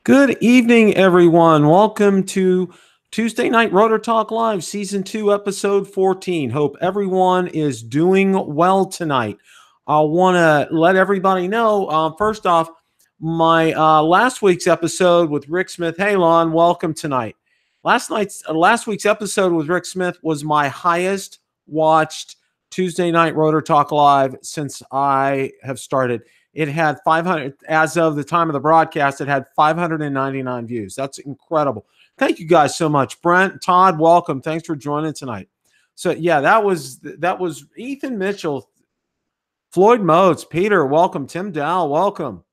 Good evening, everyone. Welcome to Tuesday Night Rotor Talk Live, Season 2, Episode 14. Hope everyone is doing well tonight. I want to let everybody know, first off, my last week's episode with Rick Smith. Hey, Lon, welcome tonight. Last week's episode with Rick Smith was my highest watched Tuesday Night Rotor Talk Live since I have started. It had 500, as of the time of the broadcast, it had 599 views. That's incredible. Thank you guys so much. Brent, Todd, welcome. Thanks for joining tonight. So yeah, that was Ethan Mitchell, Floyd Motes, Peter, welcome. Tim Dow, welcome.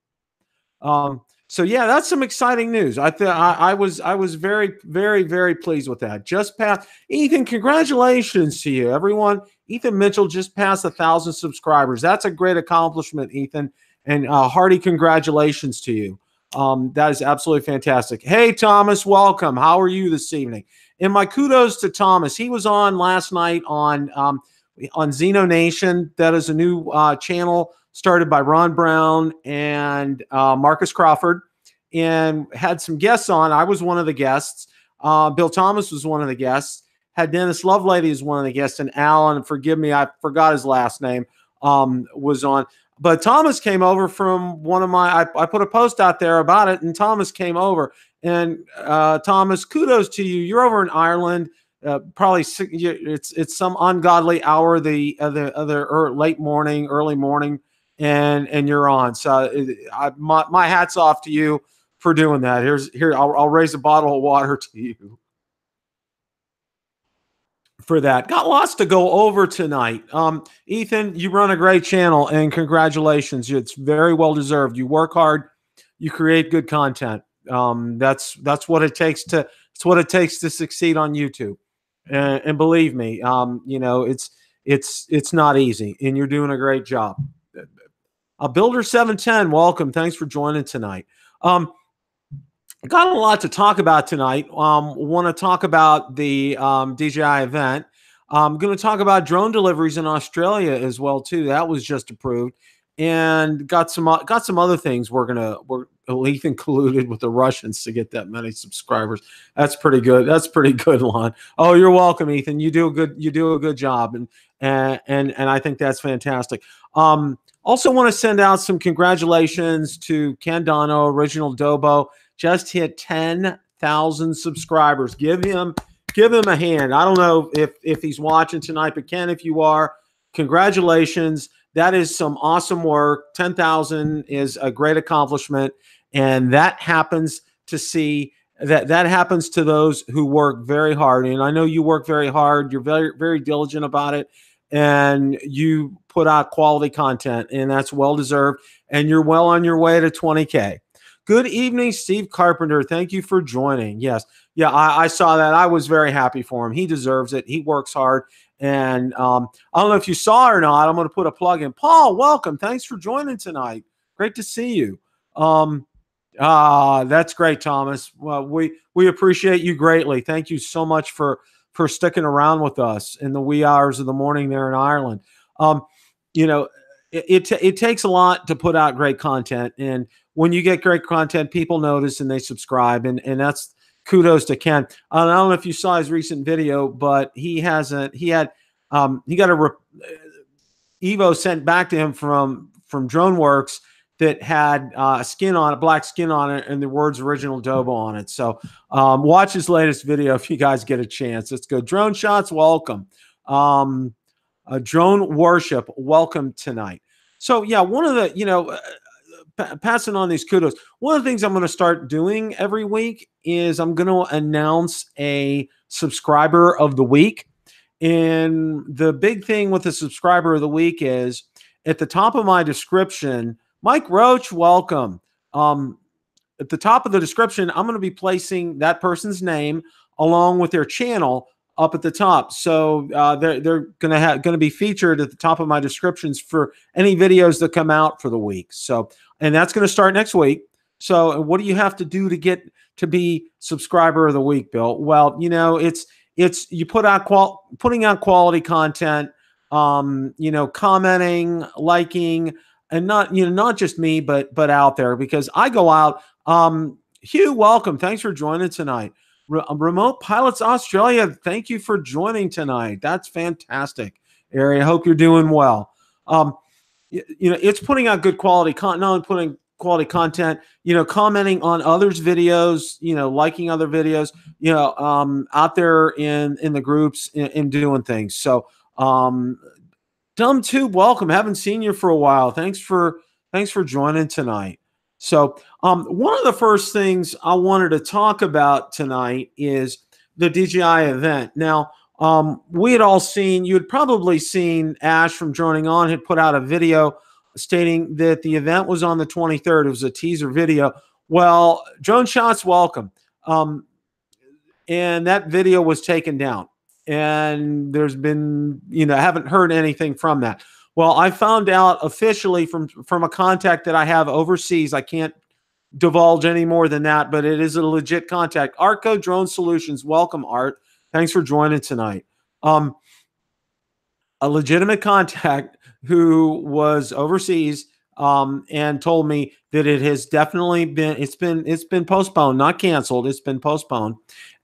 So yeah, that's some exciting news. I was very, very, very pleased with that. Just passed. Ethan, congratulations to you, everyone. Ethan Mitchell just passed 1,000 subscribers. That's a great accomplishment, Ethan. And hearty congratulations to you. That is absolutely fantastic. Hey, Thomas, welcome. How are you this evening? And my kudos to Thomas. He was on last night on Xeno Nation. That is a new channel started by Ron Brown and Marcus Crawford, and had some guests on. I was one of the guests. Bill Thomas was one of the guests. Had Dennis Lovelady as one of the guests, and Alan, forgive me, I forgot his last name, was on. But Thomas came over from one of my, I put a post out there about it, and Thomas came over. And Thomas, kudos to you. You're over in Ireland. Probably it's some ungodly hour, the late morning, early morning, and you're on. So my hat's off to you for doing that. I'll raise a bottle of water to you for that. Got lots to go over tonight. Ethan, you run a great channel, and congratulations. It's very well deserved. You work hard, you create good content. That's what it takes to succeed on YouTube. And believe me, it's not easy, and you're doing a great job. Builder 710, welcome. Thanks for joining tonight. Got a lot to talk about tonight. Want to talk about the DJI event. I'm going to talk about drone deliveries in Australia as well too. That was just approved, and got some other things. We're Ethan colluded with the Russians to get that many subscribers. That's pretty good. That's pretty good, Lon. Oh, you're welcome, Ethan. You do a good job, and I think that's fantastic. Also want to send out some congratulations to Ken Dono, Original Dobo. Just hit 10,000 subscribers. Give him a hand. I don't know if he's watching tonight, but Ken, if you are, congratulations. That is some awesome work. 10,000 is a great accomplishment, and that happens to those who work very hard. And I know you work very hard. You're very, very diligent about it, and you put out quality content, and that's well deserved. And you're well on your way to 20K. Good evening, Steve Carpenter. Thank you for joining. Yes. Yeah, I saw that. I was very happy for him. He deserves it. He works hard. And I don't know if you saw or not. I'm going to put a plug in. Paul, welcome. Thanks for joining tonight. Great to see you. That's great, Thomas. Well, we appreciate you greatly. Thank you so much for sticking around with us in the wee hours of the morning there in Ireland. It takes a lot to put out great content, and when you get great content, people notice and they subscribe, and that's kudos to Ken. I don't know if you saw his recent video, but he got a Evo sent back to him from DroneWorks that had black skin on it, and the words Original Dobo on it. So watch his latest video if you guys get a chance. It's good. Drone Shots, welcome. Drone Worship, welcome tonight. So yeah, one of the, passing on these kudos, one of the things I'm going to start doing every week is I'm going to announce a subscriber of the week. And the big thing with the subscriber of the week is at the top of my description, Mike Roach, welcome. At the top of the description, I'm going to be placing that person's name along with their channel up at the top. So they're going to be featured at the top of my descriptions for any videos that come out for the week. So, and that's going to start next week. So what do you have to do to get to be subscriber of the week, Bill? Well, it's you putting out quality content, commenting, liking, and not just me, but out there, because I go out, Hugh, welcome. Thanks for joining tonight. Remote Pilots Australia, thank you for joining tonight. That's fantastic, Ari. I hope you're doing well. It's putting out good quality content, not only putting quality content, commenting on others' videos, liking other videos, out there in the groups and doing things. So, DumbTube, welcome. Haven't seen you for a while. Thanks for joining tonight. So, one of the first things I wanted to talk about tonight is the DJI event. Now, we had all seen, you had probably seen Ash from Droning On had put out a video stating that the event was on the 23rd. It was a teaser video. Well, Drone Shots, welcome. And that video was taken down. And there's been, I haven't heard anything from that. Well, I found out officially from a contact that I have overseas. I can't divulge any more than that, but it is a legit contact. Arco Drone Solutions, welcome, Art. Thanks for joining tonight. A legitimate contact who was overseas and told me that it has definitely been postponed, not canceled. It's been postponed.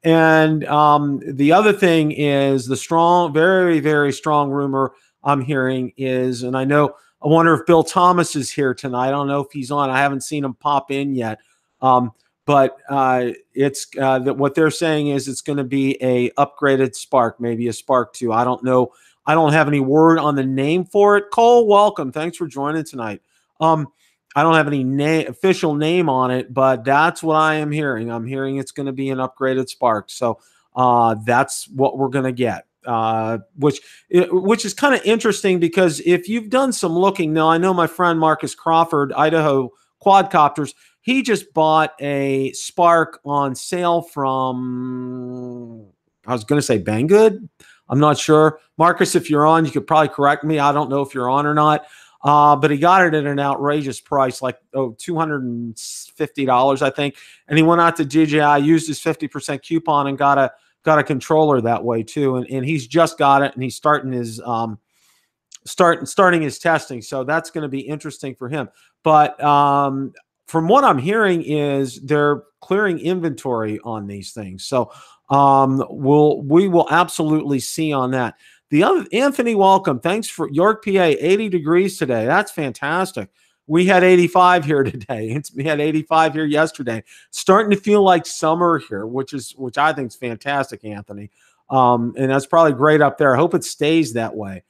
And the other thing is the strong, very, very strong rumor I'm hearing is, and I wonder if Bill Thomas is here tonight. I don't know if he's on. I haven't seen him pop in yet. But it's that what they're saying is it's going to be a upgraded Spark, maybe a Spark 2. I don't know. I don't have any word on the name for it. Cole, welcome. Thanks for joining tonight. I don't have any official name on it, but that's what I am hearing. I'm hearing it's going to be an upgraded Spark. So that's what we're going to get. Which is kind of interesting because if you've done some looking, now I know my friend Marcus Crawford, Idaho Quadcopters, he just bought a Spark on sale from, I was going to say Banggood. I'm not sure. Marcus, if you're on, you could probably correct me. I don't know if you're on or not. But he got it at an outrageous price, like $250, I think. And he went out to DJI, used his 50% coupon, and got a controller that way too. And he's just got it, and he's starting his starting his testing. So that's going to be interesting for him. But from what I'm hearing is they're clearing inventory on these things. So we will absolutely see on that. The other, Anthony, welcome. Thanks for York, PA. 80 degrees today. That's fantastic. We had 85 here today. We had 85 here yesterday. It's starting to feel like summer here, which I think is fantastic, Anthony. And that's probably great up there. I hope it stays that way.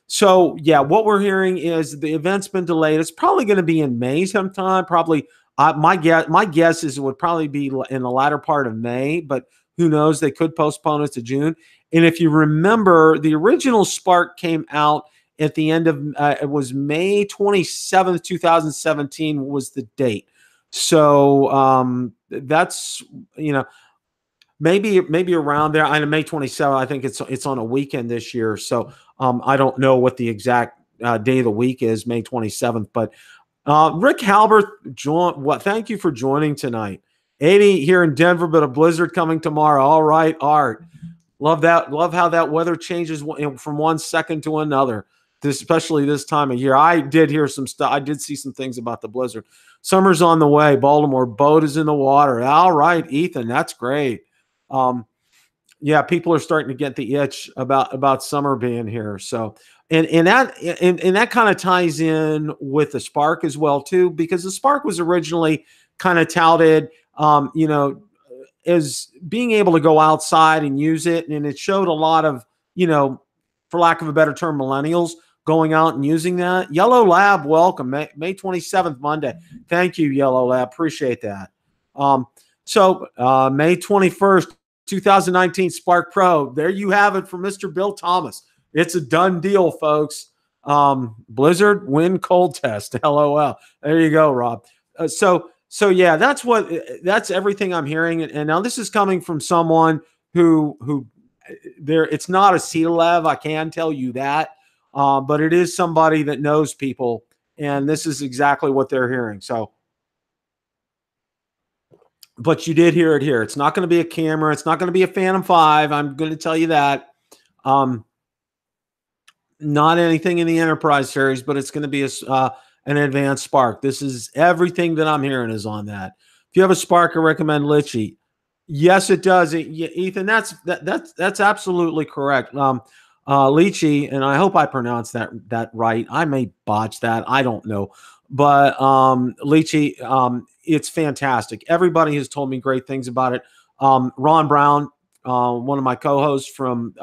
So yeah, what we're hearing is the event's been delayed. It's probably going to be in May sometime. Probably my guess is it would probably be in the latter part of May, but who knows? They could postpone it to June. And if you remember, the original Spark came out at the end of it was May 27th, 2017 was the date. So that's maybe around there. I know May 27th. I think it's on a weekend this year. So I don't know what the exact day of the week is, May 27th. But Rick Halbert, thank you for joining tonight. 80 here in Denver, but a blizzard coming tomorrow. All right, Art. Love that. Love how that weather changes from one second to another, especially this time of year. I did hear some stuff. I did see some things about the blizzard. Summer's on the way. Baltimore boat is in the water. All right, Ethan, that's great. Yeah, people are starting to get the itch about summer being here. So, and that kind of ties in with the Spark as well too, because the Spark was originally kind of touted, as being able to go outside and use it. And it showed a lot of, for lack of a better term, millennials going out and using that. Yellow Lab, welcome. May 27th, Monday. Thank you, Yellow Lab. Appreciate that. So May 21st, 2019 Spark Pro. There you have it from Mr. Bill Thomas. It's a done deal, folks. Blizzard, wind, cold test. LOL. There you go, Rob. So yeah, that's everything I'm hearing. And now this is coming from someone who it's not a CLEV, I can tell you that. But it is somebody that knows people, and this is exactly what they're hearing. So, but you did hear it here. It's not going to be a camera. It's not going to be a Phantom 5. I'm going to tell you that. Not anything in the Enterprise series, but it's going to be an advanced Spark. This is everything that I'm hearing is on that. If you have a Spark, I recommend Litchi. Yes, it does. Ethan, that's absolutely correct. Lychee, and I hope I pronounced that right. I may botch that. I don't know, but Lychee, it's fantastic. Everybody has told me great things about it. Ron Brown, one of my co-hosts from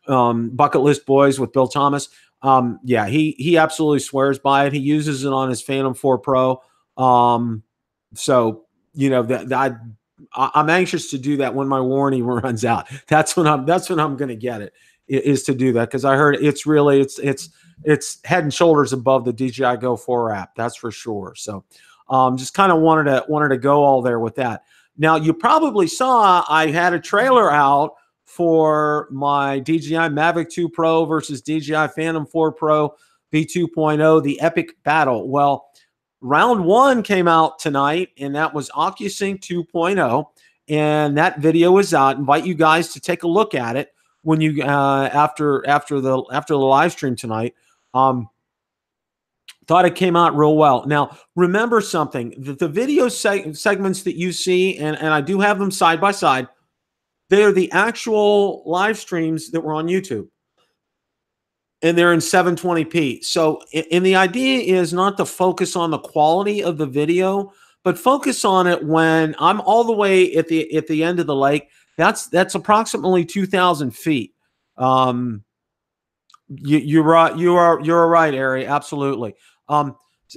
Bucket List Boys with Bill Thomas. Yeah, he absolutely swears by it. He uses it on his Phantom 4 Pro. So you know that I'm anxious to do that when my warranty runs out. That's when I'm going to get it, is to do that, because I heard it's really it's head and shoulders above the DJI Go 4 app. That's for sure. So just kind of wanted to go all there with that. Now, you probably saw I had a trailer out for my DJI Mavic 2 Pro versus DJI Phantom 4 Pro V2.0, the epic battle. Well, round one came out tonight, and that was OcuSync 2.0, and that video is out. I invite you guys to take a look at it when you after the live stream tonight. Thought it came out real well. Now, remember something: the video segments that you see, and I do have them side by side, they are the actual live streams that were on YouTube, and they're in 720p. So, and the idea is not to focus on the quality of the video, but focus on it when I'm all the way at the end of the lake. That's approximately 2,000 feet. You're right. You're right, Ari. Absolutely.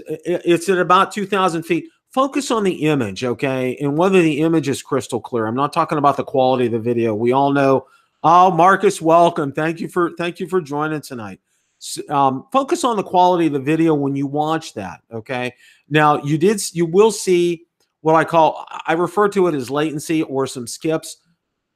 It's at about 2,000 feet. Focus on the image, okay, and whether the image is crystal clear. I'm not talking about the quality of the video. We all know. Oh, Marcus, welcome. Thank you for joining tonight. Focus on the quality of the video when you watch that. Okay. Now you will see what I refer to it as latency or some skips.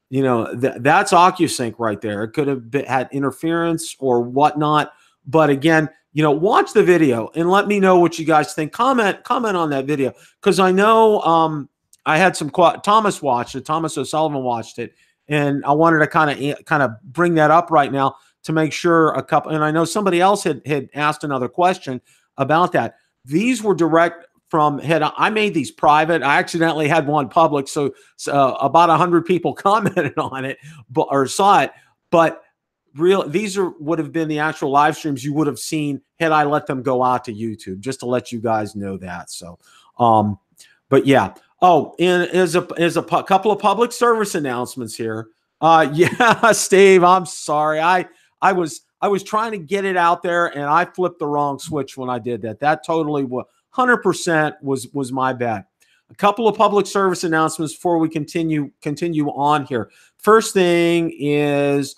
You know, that's OcuSync right there. It could have had interference or whatnot. But again, you know, watch the video and let me know what you guys think. Comment on that video, because I know I had some Thomas watched it. Thomas O'Sullivan watched it, and I wanted to kind of bring that up right now to make sure and I know somebody else had asked another question about that. These were direct from I made these private. I accidentally had one public, so about 100 people commented on it or saw it. But these would have been the actual live streams you would have seen had I let them go out to YouTube, just to let you guys know that. So, but yeah. Oh, and as a couple of public service announcements here. Yeah, Steve, I'm sorry. I was trying to get it out there, and I flipped the wrong switch when I did that. That totally 100% was my bad. A couple of public service announcements before we continue on here. First thing is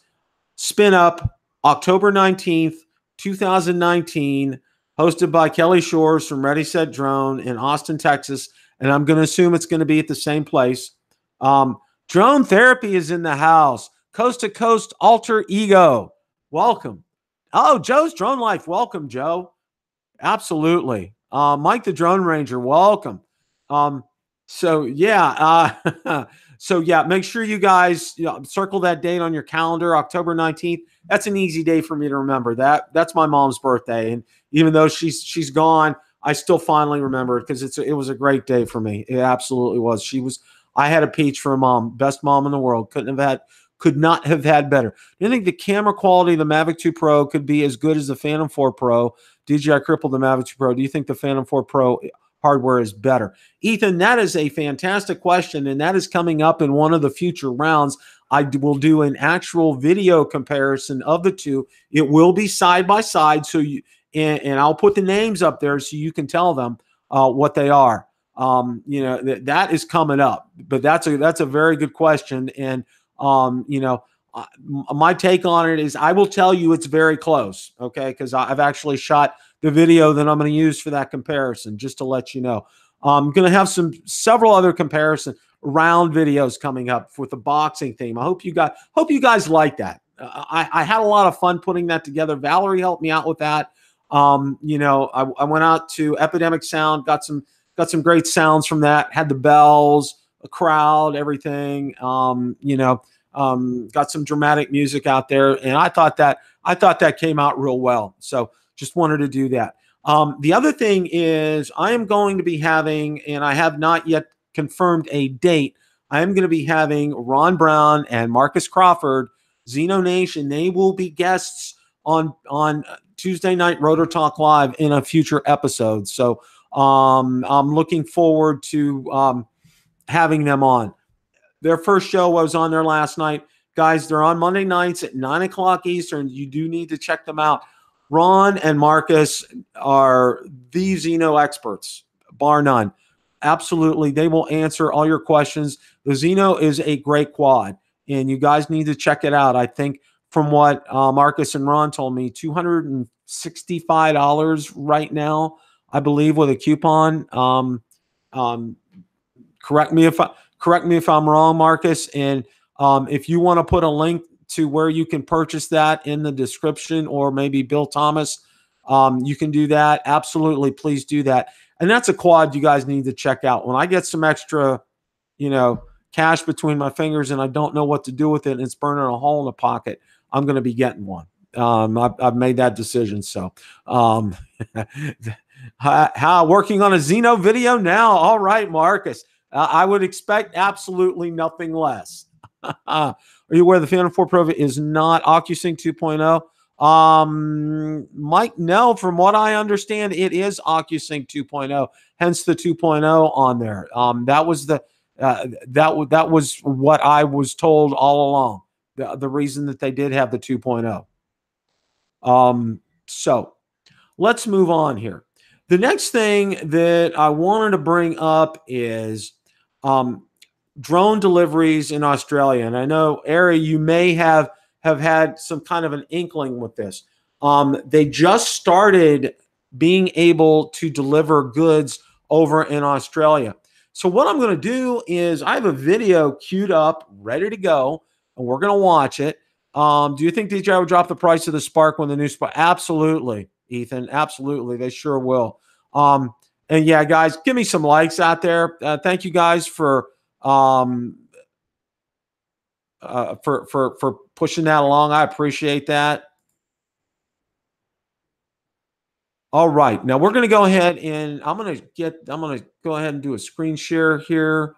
Spin Up, October 19th, 2019, hosted by Kelly Shores from Ready, Set, Drone in Austin, Texas. And I'm going to assume it's going to be at the same place. Drone Therapy is in the house. Coast to Coast Alter Ego. Welcome. Oh, Joe's Drone Life. Welcome, Joe. Absolutely. Mike the Drone Ranger. Welcome. So yeah, make sure you guys circle that date on your calendar, October 19th. That's an easy day for me to remember. That's my mom's birthday, and even though she's gone, I still finally remember it because it was a great day for me. It absolutely was. I had a peach for a mom, best mom in the world. Could not have had better. Do you think the camera quality of the Mavic 2 Pro could be as good as the Phantom 4 Pro? DJI crippled the Mavic 2 Pro. Do you think the Phantom 4 Pro hardware is better? Ethan, that is a fantastic question, and that is coming up in one of the future rounds. I will do an actual video comparison of the two. It will be side by side, so and I'll put the names up there so you can tell them what they are. That is coming up, but that's a very good question, and my take on it is I will tell you it's very close, okay? Because I've actually shot the video that I'm going to use for that comparison, just to let you know. I'm going to have several other comparison round videos coming up with the boxing theme. I hope you guys like that. I had a lot of fun putting that together. Valerie helped me out with that. I went out to Epidemic Sound, got some great sounds from that. Had the bells, a crowd, everything. Got some dramatic music out there, and I thought that came out real well. So just wanted to do that. The other thing is I am going to be having, and I have not yet confirmed a date, I am going to be having Ron Brown and Marcus Crawford, Xeno Nation. They will be guests on Tuesday Night Rotor Talk Live in a future episode. So I'm looking forward to having them on. Their first show was on there last night. Guys, they're on Monday nights at 9 o'clock Eastern. You do need to check them out. Ron and Marcus are the Xeno experts, bar none. Absolutely. They will answer all your questions. The Xeno is a great quad, and you guys need to check it out. I think from what Marcus and Ron told me, $265 right now, I believe, with a coupon. Correct me if I'm wrong, Marcus. And if you want to put a link to where you can purchase that in the description, or maybe Bill Thomas, you can do that. Absolutely, please do that. And that's a quad you guys need to check out. When I get some extra, cash between my fingers and I don't know what to do with it, and it's burning a hole in the pocket, I'm going to be getting one. I've made that decision. So, working on a Xeno video now. All right, Marcus. I would expect absolutely nothing less. Are you aware the Phantom 4 Pro is not OcuSync 2.0? Mike, no. From what I understand, it is OcuSync 2.0. Hence the 2.0 on there. That was that was what I was told all along. The reason that they did have the 2.0. So let's move on here. The next thing that I wanted to bring up is drone deliveries in Australia. And I know, Ari, you may have had some kind of an inkling with this. They just started being able to deliver goods over in Australia. So what I'm going to do is I have a video queued up, ready to go, and we're going to watch it. Do you think DJI would drop the price of the Spark when the new Spark? Absolutely, Ethan. Absolutely. They sure will. And yeah, guys, give me some likes out there. Thank you guys for pushing that along. I appreciate that. All right. Now we're going to go ahead and I'm going to go ahead and do a screen share here.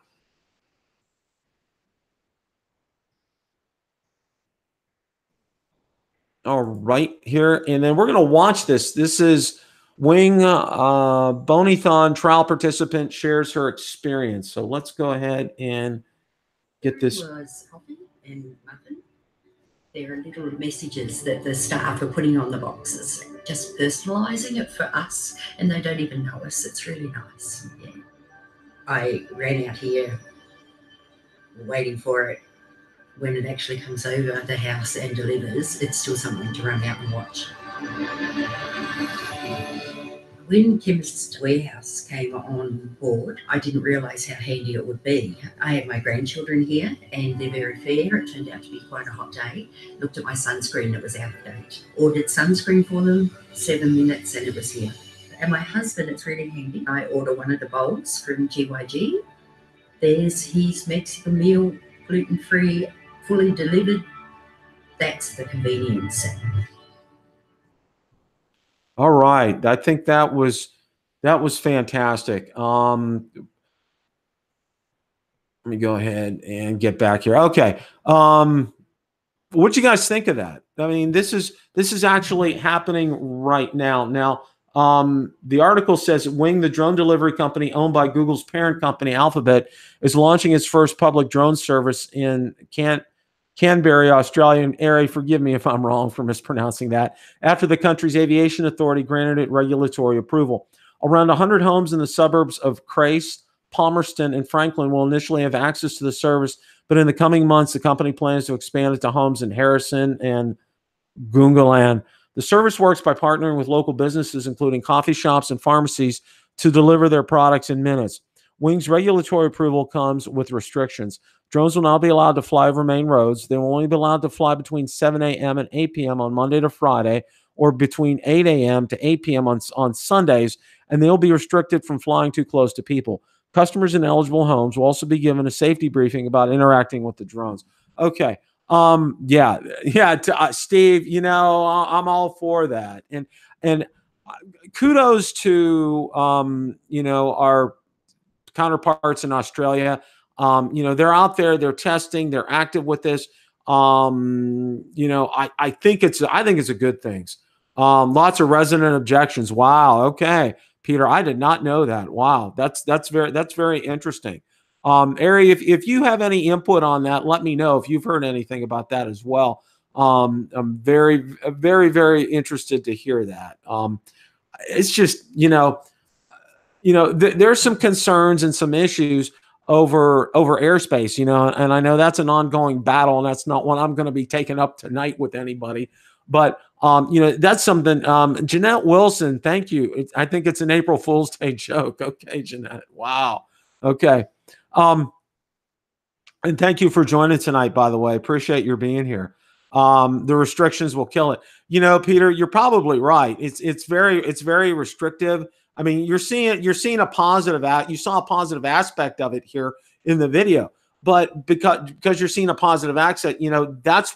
All right, here. And then we're going to watch this. This is Wing Bonethon trial participant shares her experience. So let's go ahead and get this. Was coffee and muffin. There are little messages that the staff are putting on the boxes, just personalising it for us, and they don't even know us. It's really nice. Yeah. I ran out here waiting for it. When it actually comes over the house and delivers, it's still something to run out and watch. When Chemist's Warehouse came on board, I didn't realise how handy it would be. I have my grandchildren here and they're very fair. It turned out to be quite a hot day. Looked at my sunscreen, it was out of date. Ordered sunscreen for them, 7 minutes and it was here. And my husband, it's really handy. I order one of the bowls from GYG. There's his Mexican meal, gluten-free, fully delivered. That's the convenience. All right. I think that was fantastic. Let me go ahead and get back here. Okay. What do you guys think of that? I mean, this is actually happening right now. Now, the article says Wing, the drone delivery company owned by Google's parent company, Alphabet, is launching its first public drone service in Canberra, Australia. And Ari, forgive me if I'm wrong for mispronouncing that, after the country's aviation authority granted it regulatory approval. Around 100 homes in the suburbs of Crace, Palmerston, and Franklin will initially have access to the service, but in the coming months, the company plans to expand it to homes in Harrison and Gungahlin. The service works by partnering with local businesses, including coffee shops and pharmacies, to deliver their products in minutes. Wing's regulatory approval comes with restrictions. Drones will now be allowed to fly over main roads. They will only be allowed to fly between 7 a.m. and 8 p.m. on Monday to Friday, or between 8 a.m. to 8 p.m. on Sundays, and they'll be restricted from flying too close to people. Customers in eligible homes will also be given a safety briefing about interacting with the drones. Okay. Steve, I'm all for that. And kudos to our counterparts in Australia. They're out there, they're testing, they're active with this. I think it's a good thing. Lots of resident objections. Wow. Okay, Peter, I did not know that. Wow, that's very interesting. Ari, if you have any input on that, let me know if you've heard anything about that as well. I'm very, very, very interested to hear that. It's just, there's some concerns and some issues over airspace, and I know that's an ongoing battle, and that's not one I'm going to be taking up tonight with anybody. But that's something. Jeanette Wilson, thank you. I think it's an April Fool's Day joke. Okay, Jeanette. Wow. Okay. And thank you for joining tonight, by the way. Appreciate your being here. The restrictions will kill it. Peter, you're probably right. It's very restrictive. I mean, you saw a positive aspect of it here in the video, but because you're seeing a positive aspect, that's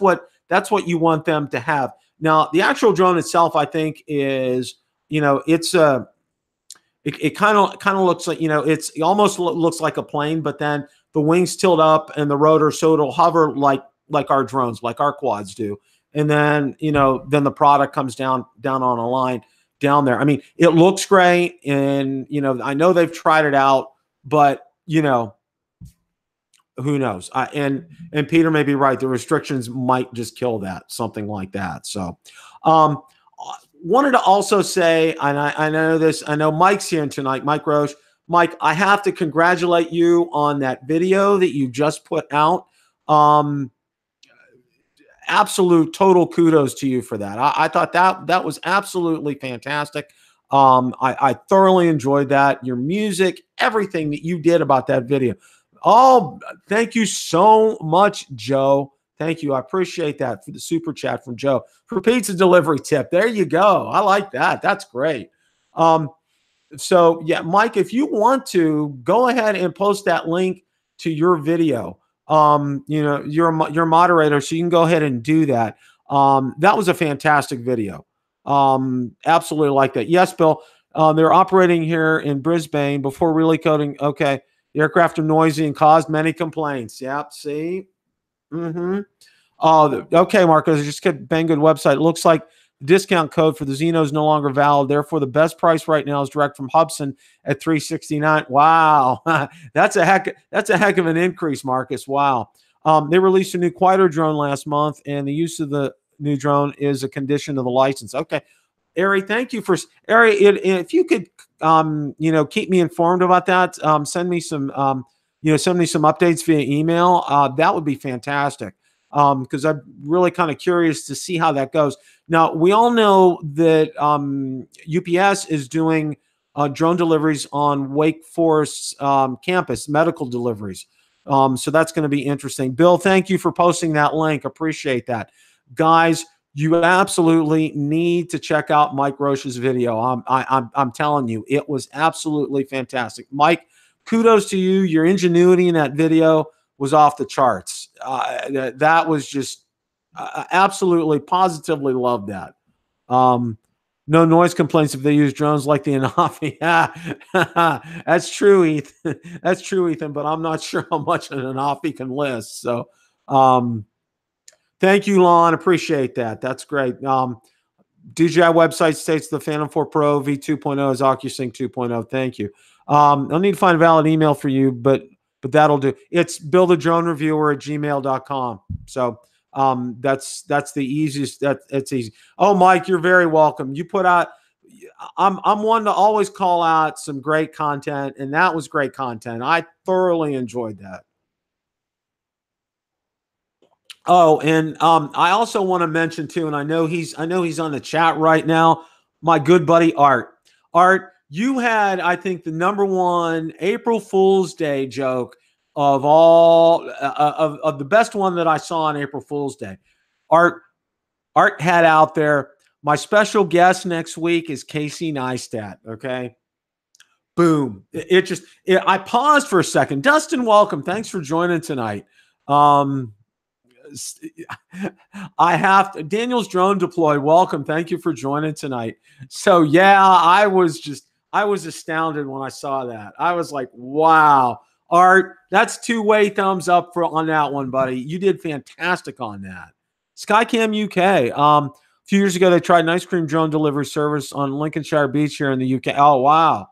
what you want them to have. Now, the actual drone itself, I think, is, it's it kind of looks like, it almost looks like a plane, but then the wings tilt up and the rotor, so it'll hover like our drones, like our quads do. And then, then the product comes down on a line down there. I mean, it looks great. And, I know they've tried it out, but, who knows? And Peter may be right. The restrictions might just kill that, something like that. So, wanted to also say, and I know Mike's here tonight, Mike Roche. Mike, I have to congratulate you on that video that you just put out. Absolute total kudos to you for that. I thought that was absolutely fantastic. I thoroughly enjoyed that. Your music, everything that you did about that video. Oh, thank you so much, Joe. Thank you. I appreciate that, for the super chat from Joe for pizza delivery tip. There you go. I like that. That's great. So yeah, Mike, if you want to go ahead and post that link to your video, you're a moderator, so you can go ahead and do that. That was a fantastic video. Absolutely like that. Yes, Bill. They're operating here in Brisbane before really coding. Okay. The aircraft are noisy and caused many complaints. Yep. See? Okay, Marcos. I just get Banggood website. It looks like the discount code for the Xeno is no longer valid. Therefore, the best price right now is direct from Hubson at $369. Wow, that's a heck of an increase, Marcus. Wow. They released a new quieter drone last month, and the use of the new drone is a condition of the license. Okay, Ari, thank you for Ari. If you could, keep me informed about that. Send me some updates via email. That would be fantastic. Because I'm really kind of curious to see how that goes. Now, we all know that UPS is doing drone deliveries on Wake Forest campus, medical deliveries. So that's going to be interesting. Bill, thank you for posting that link. Appreciate that. Guys, you absolutely need to check out Mike Roche's video. I'm telling you, it was absolutely fantastic. Mike, kudos to you. Your ingenuity in that video was off the charts. That was just absolutely, positively loved that. No noise complaints if they use drones like the Anafi. Yeah, that's true, Ethan. That's true, Ethan, but I'm not sure how much an Anafi can list. So thank you, Lon. Appreciate that. That's great. DJI website states the Phantom 4 Pro V2.0 is OcuSync 2.0. Thank you. I'll need to find a valid email for you, but that'll do. It's BillTheDroneReviewer at gmail.com. So that's the easiest. That's easy. Oh, Mike, you're very welcome. You put out. I'm one to always call out some great content, and that was great content. I thoroughly enjoyed that. Oh, and I also want to mention too, and I know he's on the chat right now. My good buddy Art. Art, you had, I think, the #1 April Fool's Day joke of all of the best one that I saw on April Fool's Day. Art had out there. My special guest next week is Casey Neistat. Okay. Boom. I paused for a second. Dustin, welcome. Thanks for joining tonight. I have to, Daniel's Drone Deploy. Welcome. Thank you for joining tonight. So yeah, I was astounded when I saw that. I was like, wow. Art, that's two-way thumbs up on that one, buddy. You did fantastic on that. Skycam UK. A few years ago, they tried an ice cream drone delivery service on Lincolnshire Beach here in the UK. Oh, wow.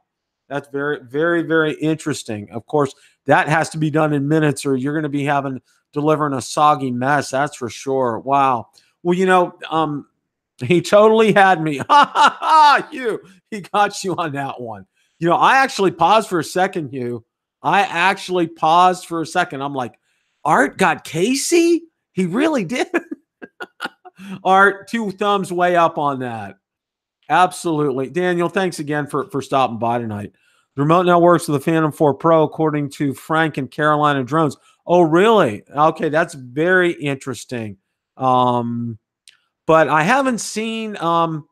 That's very, very, very interesting. Of course, that has to be done in minutes or you're going to be delivering a soggy mess. That's for sure. Wow. Well, he totally had me. He got you on that one. I actually paused for a second, Hugh. I actually paused for a second. I'm like, Art got Casey? He really did. Art, 2 thumbs way up on that. Absolutely. Daniel, thanks again for stopping by tonight. The remote now works with the Phantom 4 Pro, according to Frank and Carolina Drones. Oh, really? Okay, that's very interesting. But I haven't seen, Thomas,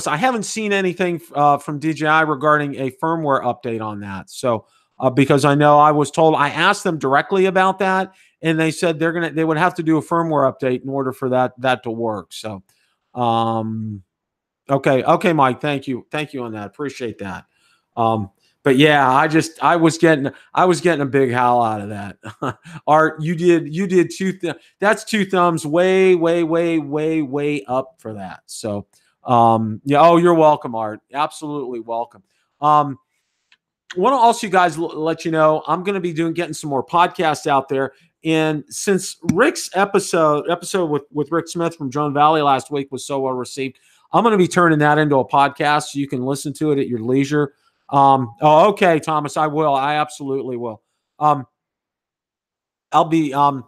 I haven't seen anything from DJI regarding a firmware update on that. So, because I know I was told, I asked them directly about that, and they said they would have to do a firmware update in order for that to work. So, okay, Mike, thank you on that. Appreciate that. But yeah, I was getting a big howl out of that. Art, you did that's 2 thumbs way up for that. So, yeah. Oh, you're welcome, Art. Absolutely welcome. Want to also, you guys, let you know, I'm going to be getting some more podcasts out there. And since Rick's episode with Rick Smith from Drone Valley last week was so well received, I'm going to be turning that into a podcast so you can listen to it at your leisure. Okay, Thomas, I will. I absolutely will. I'm going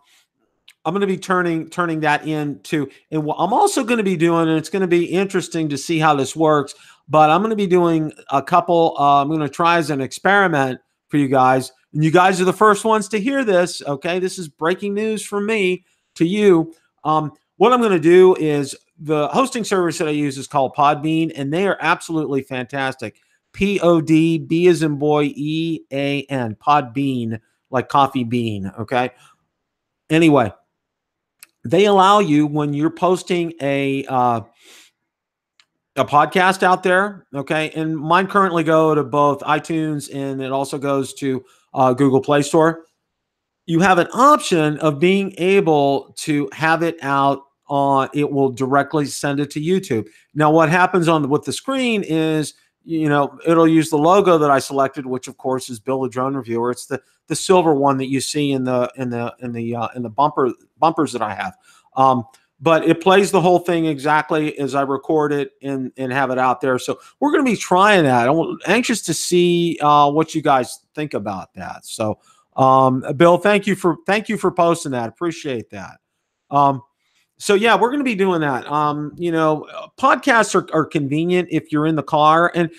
to be turning that into, and what I'm also going to be doing, and it's going to be interesting to see how this works, but I'm going to be doing a couple, I'm going to try as an experiment for you guys, and you guys are the first ones to hear this, okay? This is breaking news from me to you. What I'm going to do is, the hosting service that I use is called Podbean, and they are absolutely fantastic. Podb, B as in boy, EAN, Podbean, like coffee bean, okay? Anyway, they allow you, when you're posting a podcast out there, okay, and mine currently go to both iTunes and it also goes to Google Play Store. You have an option of being able to have it out on, it will directly send it to YouTube. Now, what happens with the screen is, it'll use the logo that I selected, which of course is BillTheDroneReviewer. It's the silver one that you see in the bumpers that I have. But it plays the whole thing exactly as I record it and have it out there. So we're going to be trying that. I'm anxious to see what you guys think about that. So, Bill, thank you for posting that. Appreciate that. So yeah, we're going to be doing that. Podcasts are convenient if you're in the car, and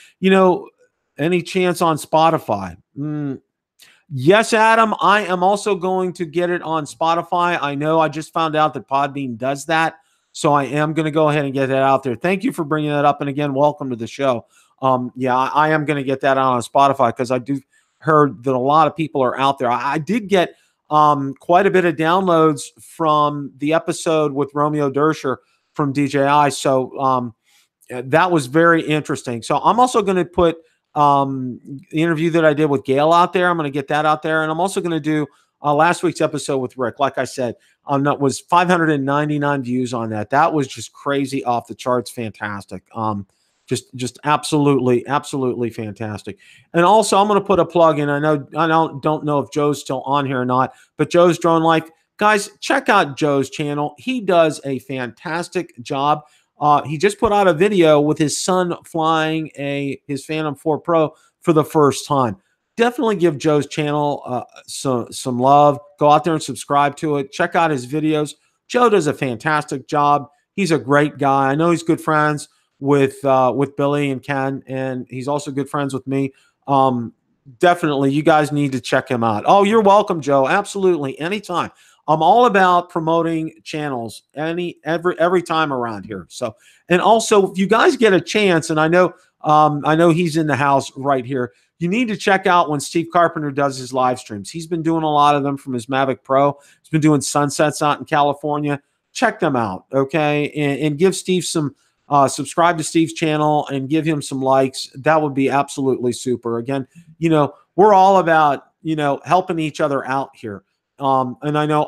any chance on Spotify. Yes, Adam, I am also going to get it on Spotify. I know I just found out that Podbean does that, so I am going to go ahead and get that out there. Thank you for bringing that up, and again, welcome to the show. Yeah, I am going to get that out on Spotify because I do heard that a lot of people are out there. I did get quite a bit of downloads from the episode with Romeo Dersher from DJI, so that was very interesting. So I'm also going to put the interview that I did with Gail out there. I'm going to get that out there, and I'm also going to do last week's episode with Rick. Like I said, that was 599 views on that. That was just crazy, off the charts, fantastic. Just absolutely fantastic. And also, I'm going to put a plug in. I don't know if Joe's still on here or not, but Joe's Drone Life, guys, check out Joe's channel. He does a fantastic job. He just put out a video with his son flying his Phantom 4 Pro for the first time. Definitely give Joe's channel some love. Go out there and subscribe to it. Check out his videos. Joe does a fantastic job. He's a great guy. I know he's good friends with Billy and Ken, and he's also good friends with me. Definitely, you guys need to check him out. Oh, you're welcome, Joe. Absolutely, anytime. I'm all about promoting channels every time around here. So, and also, if you guys get a chance, and I know I know he's in the house right here. You need to check out when Steve Carpenter does his live streams. He's been doing a lot of them from his Mavic Pro. He's been doing sunsets out in California. Check them out, okay? And give Steve some, subscribe to Steve's channel and give him some likes. That would be absolutely super. Again, we're all about, helping each other out here. And I know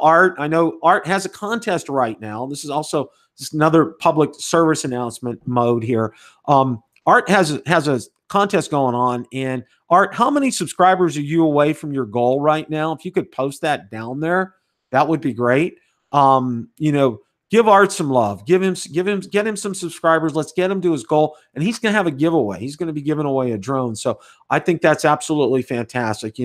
Art has a contest right now. This is also just another public service announcement mode here. Art has a contest going on. And Art, how many subscribers are you away from your goal right now? If you could post that down there, that would be great. Give Art some love. Get him some subscribers. Let's get him to his goal. And he's going to have a giveaway. He's going to be giving away a drone. So I think that's absolutely fantastic.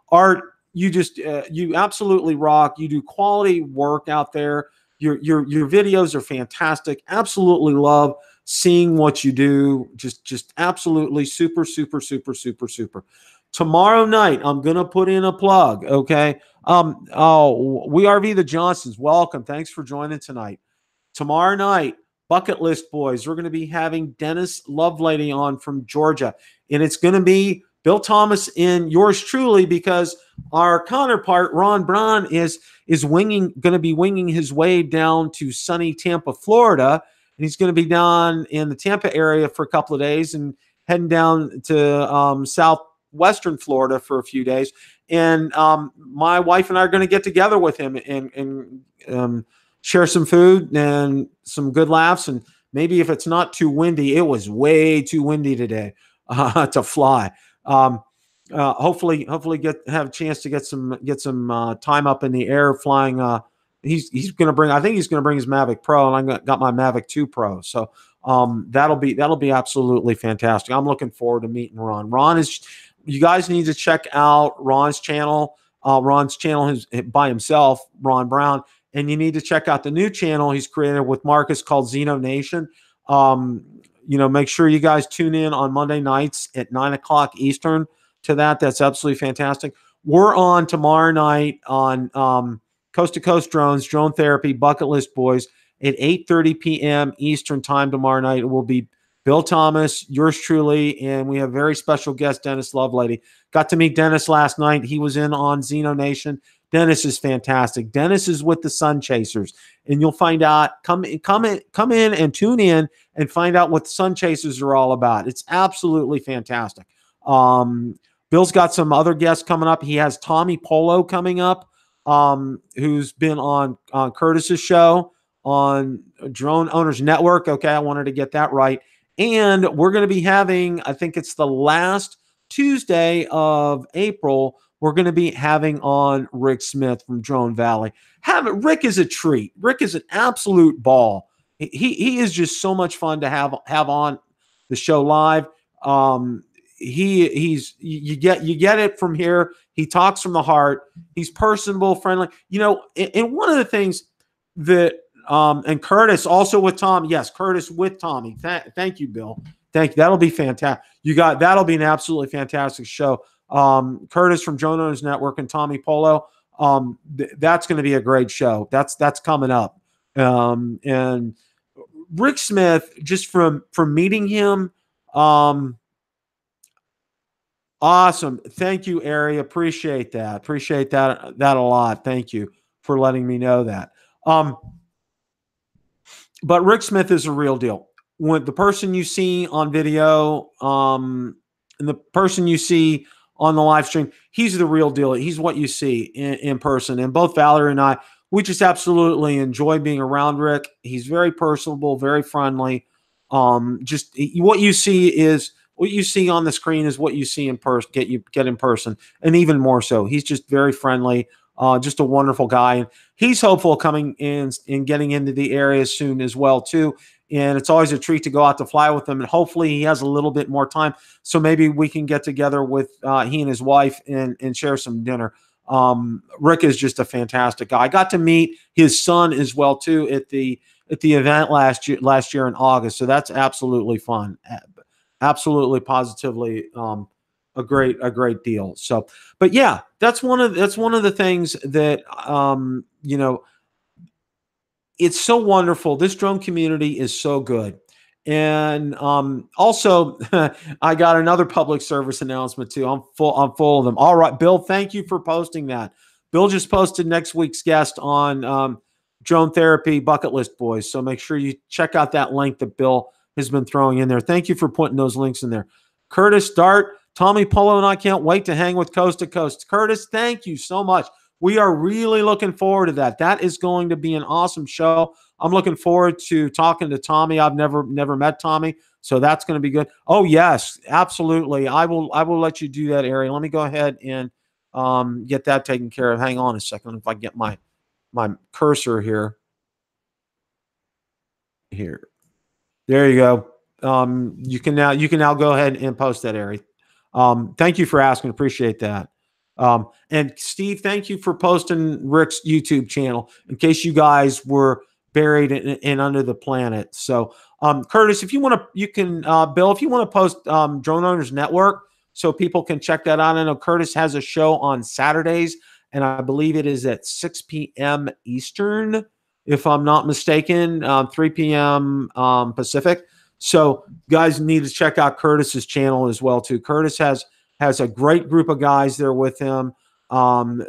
Art, you absolutely rock. You do quality work out there. Your videos are fantastic. Absolutely love seeing what you do. Just absolutely super, super, super, super, super. Tomorrow night, I'm going to put in a plug, okay? We RV the Johnsons. Welcome. Thanks for joining tonight. Tomorrow night, Bucket List Boys, we're going to be having Dennis Lovelady on from Georgia. And it's going to be Bill Thomas and yours truly, because our counterpart, Ron Braun, is going to be winging his way down to sunny Tampa, Florida. And he's going to be down in the Tampa area for a couple of days and heading down to southwestern Florida for a few days. And my wife and I are going to get together with him and share some food and some good laughs. And maybe if it's not too windy, it was way too windy today to fly. Hopefully have a chance to get some time up in the air flying. He's going to bring, I think he's going to bring his Mavic Pro, and I got my Mavic 2 Pro. So that'll be absolutely fantastic. I'm looking forward to meeting Ron. You guys need to check out Ron's channel. Ron's channel is by himself, Ron Brown, and you need to check out the new channel he's created with Marcus called Xeno Nation. Make sure you guys tune in on Monday nights at 9:00 Eastern to that. That's absolutely fantastic. We're on tomorrow night on Coast to Coast Drones, Drone Therapy, Bucket List Boys at 8:30 p.m. Eastern time tomorrow night. It will be Bill Thomas, yours truly, and we have very special guest, Dennis Lovelady. Got to meet Dennis last night. He was in on Xeno Nation. Dennis is fantastic. Dennis is with the Sun Chasers, and you'll find out. Come in and tune in and find out what the Sun Chasers are all about. It's absolutely fantastic. Bill's got some other guests coming up. He has Tommy Polo coming up, who's been on Curtis's show on Drone Owners Network. Okay, I wanted to get that right. And we're going to be having, I think it's the last Tuesday of April, we're going to be having on Rick Smith from Drone Valley. Rick is a treat. Rick is an absolute ball. He is just so much fun to have on the show live. You get it from here. He talks from the heart. He's personable, friendly. And one of the things that and Curtis also with Tom. Yes, Curtis with Tommy. Thank you, Bill. Thank you. That'll be fantastic. That'll be an absolutely fantastic show. Curtis from Drone Owners Network and Tommy Polo. That's going to be a great show. That's coming up. And Rick Smith, just from meeting him, awesome. Thank you, Ari. Appreciate that. Appreciate that a lot. Thank you for letting me know that. But Rick Smith is a real deal. When the person you see on video, and the person you see on the live stream, he's the real deal. He's what you see in person. And both Valerie and I, we just absolutely enjoy being around Rick. He's very personable, very friendly. Just what you see on the screen is what you see in person. Get in person, and even more so. He's just very friendly. Just a wonderful guy, and he's hopeful coming in and getting into the area soon as well too. And it's always a treat to go out to fly with him, and hopefully he has a little bit more time, so maybe we can get together with he and his wife and share some dinner. Rick is just a fantastic guy. I got to meet his son as well too at the event last year in August, so that's absolutely fun. Absolutely, positively. A great deal. So, but yeah, that's one of the things that, it's so wonderful. This drone community is so good. And also, I got another public service announcement too. I'm full of them. All right, Bill, thank you for posting that. Bill just posted next week's guest on Drone Therapy Bucket List Boys. So make sure you check out that link that Bill has been throwing in there. Thank you for putting those links in there. Curtis Dart, Tommy Polo, and I can't wait to hang with Coast to Coast. Curtis, thank you so much. We are really looking forward to that. That is going to be an awesome show. I'm looking forward to talking to Tommy. I've never met Tommy, so that's going to be good. Oh yes, absolutely. I will let you do that, Ari. Let me go ahead and get that taken care of. Hang on a second if I get my cursor here. Here. There you go. You can now go ahead and post that, Ari. Thank you for asking. Appreciate that. And Steve, thank you for posting Rick's YouTube channel in case you guys were buried in under the planet. So, Curtis, if you want to, you can, Bill, if you want to post Drone Owners Network so people can check that out. I know Curtis has a show on Saturdays, and I believe it is at 6 p.m. Eastern, if I'm not mistaken, 3 p.m. Pacific. So guys need to check out Curtis's channel as well too. Curtis has a great group of guys there with him.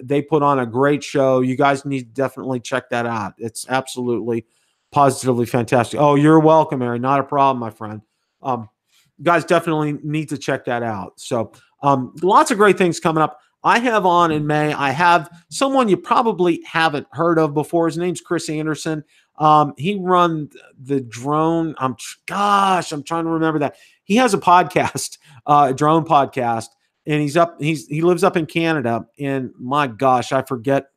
They put on a great show. You guys need to definitely check that out. It's absolutely, positively fantastic. Oh, you're welcome, Mary. Not a problem, my friend. Guys definitely need to check that out. So lots of great things coming up. I have on in May, I have someone you probably haven't heard of before. His name's Chris Anderson. He run the drone. I'm trying to remember that. He has a podcast, a drone podcast, and he lives up in Canada. And my gosh, I forget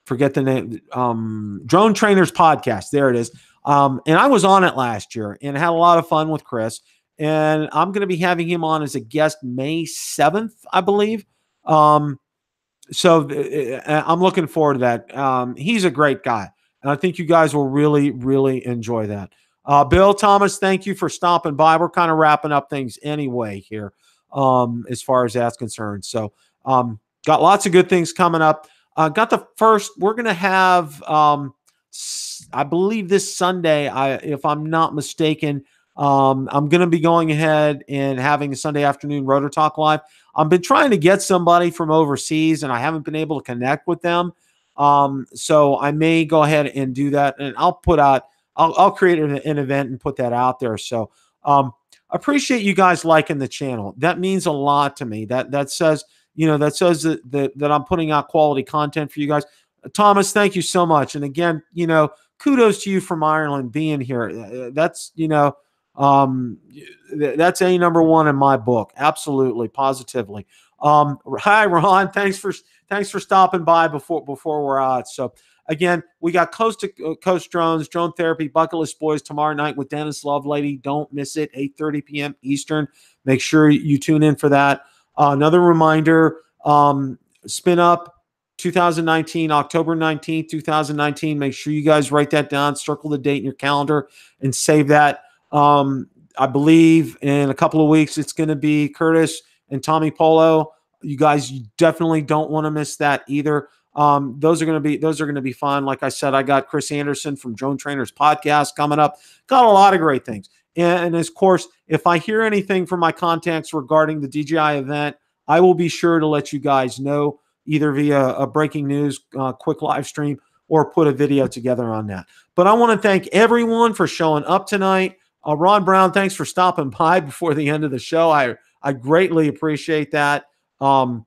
the name. Drone Trainers Podcast. There it is. And I was on it last year and had a lot of fun with Chris. And I'm going to be having him on as a guest May 7th, I believe. So I'm looking forward to that. He's a great guy. And I think you guys will really, really enjoy that. Bill, Thomas, thank you for stopping by. We're kind of wrapping up things anyway here as far as that's concerned. So got lots of good things coming up. Got the first, we're going to have, I believe this Sunday, if I'm not mistaken, I'm going to be going ahead and having a Sunday afternoon Rotor Talk Live. I've been trying to get somebody from overseas, and I haven't been able to connect with them. So I may go ahead and do that, and I'll create an event and put that out there. So appreciate you guys liking the channel. That means a lot to me. That says, that I'm putting out quality content for you guys. Thomas, thank you so much. And again, kudos to you from Ireland being here. That's, that's a number one in my book. Absolutely, positively. Hi, Ron. Thanks for stopping by before we're out. So again, we got Coast to Coast Drones, Drone Therapy, Bucket List Boys tomorrow night with Dennis Lovelady. Don't miss it, 8:30 p.m. Eastern. Make sure you tune in for that. Another reminder, Spin Up 2019, October 19th, 2019. Make sure you guys write that down, circle the date in your calendar, and save that. I believe in a couple of weeks, it's going to be Curtis and Tommy Polo. You guys, you definitely don't want to miss that either. Those are going to be fun. Like I said, I got Chris Anderson from Drone Trainers Podcast coming up. Got a lot of great things. And of course, if I hear anything from my contacts regarding the DJI event, I will be sure to let you guys know, either via a breaking news, quick live stream, or put a video together on that. But I want to thank everyone for showing up tonight. Ron Brown, thanks for stopping by before the end of the show. I greatly appreciate that. And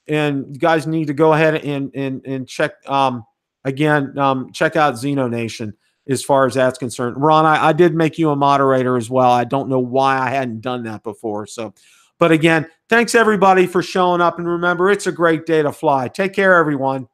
you guys need to go ahead and check check out Xeno Nation as far as that's concerned. Ron, I did make you a moderator as well. I don't know why I hadn't done that before. So, but again, thanks everybody for showing up. And remember, it's a great day to fly. Take care, everyone.